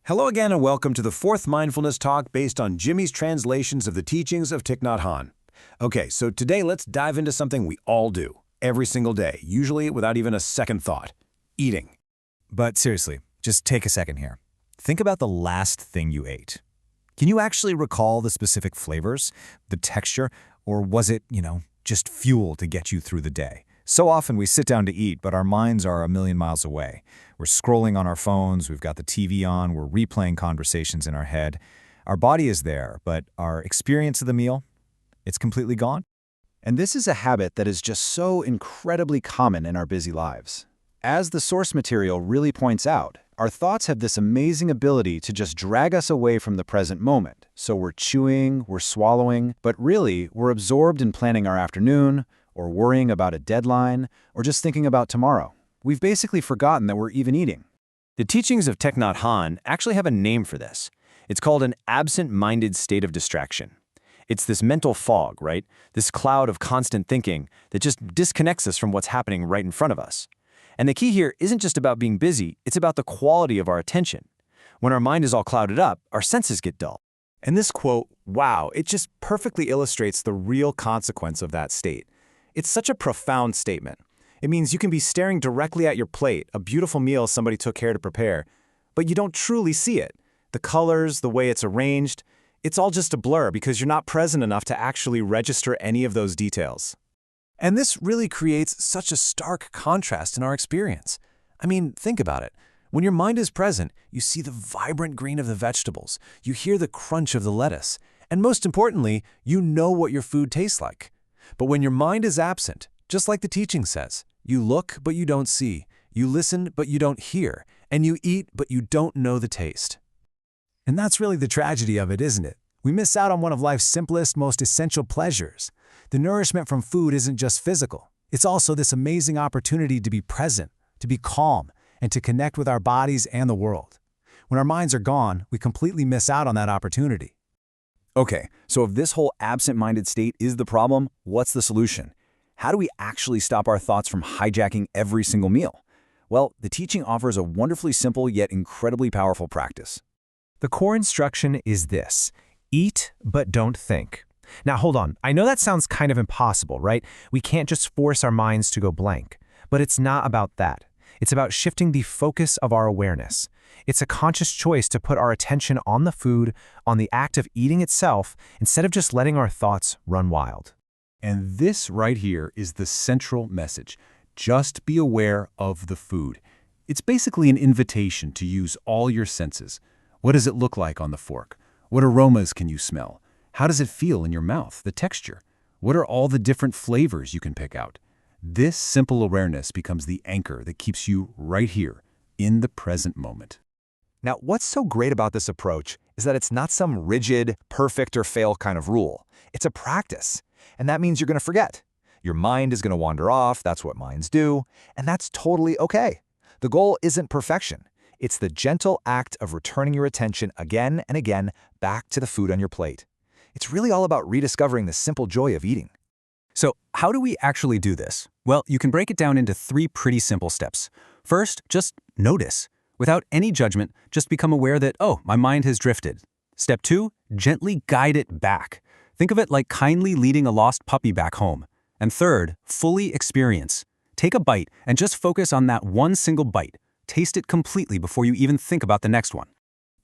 Hello again and welcome to the fourth mindfulness talk based on Jimmy's translations of the teachings of Thich Nhat Hanh. Okay, so today let's dive into something we all do, every single day, usually without even a second thought: eating. But seriously, just take a second here. Think about the last thing you ate. Can you actually recall the specific flavors, the texture, or was it, just fuel to get you through the day? So often we sit down to eat, but our minds are a million miles away. We're scrolling on our phones, we've got the TV on, we're replaying conversations in our head. Our body is there, but our experience of the meal, it's completely gone. And this is a habit that is just so incredibly common in our busy lives. As the source material really points out, our thoughts have this amazing ability to just drag us away from the present moment. So we're chewing, we're swallowing, but really we're absorbed in planning our afternoon, or worrying about a deadline, or just thinking about tomorrow. We've basically forgotten that we're even eating. The teachings of Thich Nhat Hanh actually have a name for this. It's called an absent-minded state of distraction. It's this mental fog, right? This cloud of constant thinking that just disconnects us from what's happening right in front of us. And the key here isn't just about being busy, it's about the quality of our attention. When our mind is all clouded up, our senses get dull. And this quote, wow, it just perfectly illustrates the real consequence of that state. It's such a profound statement. It means you can be staring directly at your plate, a beautiful meal somebody took care to prepare, but you don't truly see it. The colors, the way it's arranged, it's all just a blur because you're not present enough to actually register any of those details. And this really creates such a stark contrast in our experience. I mean, think about it. When your mind is present, you see the vibrant green of the vegetables, you hear the crunch of the lettuce, and most importantly, you know what your food tastes like. But when your mind is absent, just like the teaching says, you look but you don't see, you listen but you don't hear, and you eat but you don't know the taste. And that's really the tragedy of it, isn't it? We miss out on one of life's simplest, most essential pleasures. The nourishment from food isn't just physical. It's also this amazing opportunity to be present, to be calm, and to connect with our bodies and the world. When our minds are gone, we completely miss out on that opportunity. Okay, so if this whole absent-minded state is the problem, what's the solution? How do we actually stop our thoughts from hijacking every single meal? Well, the teaching offers a wonderfully simple yet incredibly powerful practice. The core instruction is this: eat but don't think. Now hold on, I know that sounds kind of impossible, right? We can't just force our minds to go blank. But it's not about that. It's about shifting the focus of our awareness. It's a conscious choice to put our attention on the food, on the act of eating itself, instead of just letting our thoughts run wild. And this right here is the central message. Just be aware of the food. It's basically an invitation to use all your senses. What does it look like on the fork? What aromas can you smell? How does it feel in your mouth, the texture? What are all the different flavors you can pick out? This simple awareness becomes the anchor that keeps you right here, in the present moment. Now, what's so great about this approach is that it's not some rigid, perfect or fail kind of rule. It's a practice, and that means you're going to forget. Your mind is going to wander off, that's what minds do, and that's totally okay. The goal isn't perfection. It's the gentle act of returning your attention again and again back to the food on your plate. It's really all about rediscovering the simple joy of eating. So how do we actually do this? Well, you can break it down into 3 pretty simple steps. First, just notice. Without any judgment, just become aware that, oh, my mind has drifted. Step 2, gently guide it back. Think of it like kindly leading a lost puppy back home. And third, fully experience. Take a bite and just focus on that one single bite. Taste it completely before you even think about the next one.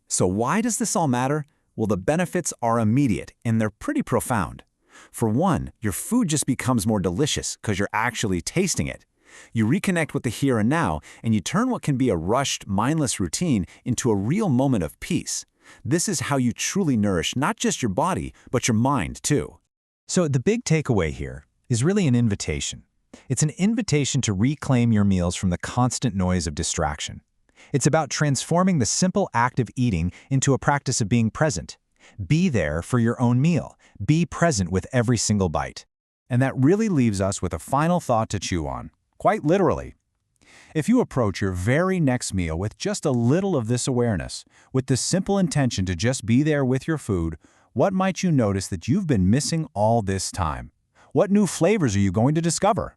So why does this all matter? Well, the benefits are immediate, and they're pretty profound. For one, your food just becomes more delicious because you're actually tasting it. You reconnect with the here and now, and you turn what can be a rushed, mindless routine into a real moment of peace. This is how you truly nourish not just your body, but your mind, too. So the big takeaway here is really an invitation. It's an invitation to reclaim your meals from the constant noise of distraction. It's about transforming the simple act of eating into a practice of being present. Be there for your own meal. Be present with every single bite. And that really leaves us with a final thought to chew on, quite literally. If you approach your very next meal with just a little of this awareness, with the simple intention to just be there with your food, what might you notice that you've been missing all this time? What new flavors are you going to discover?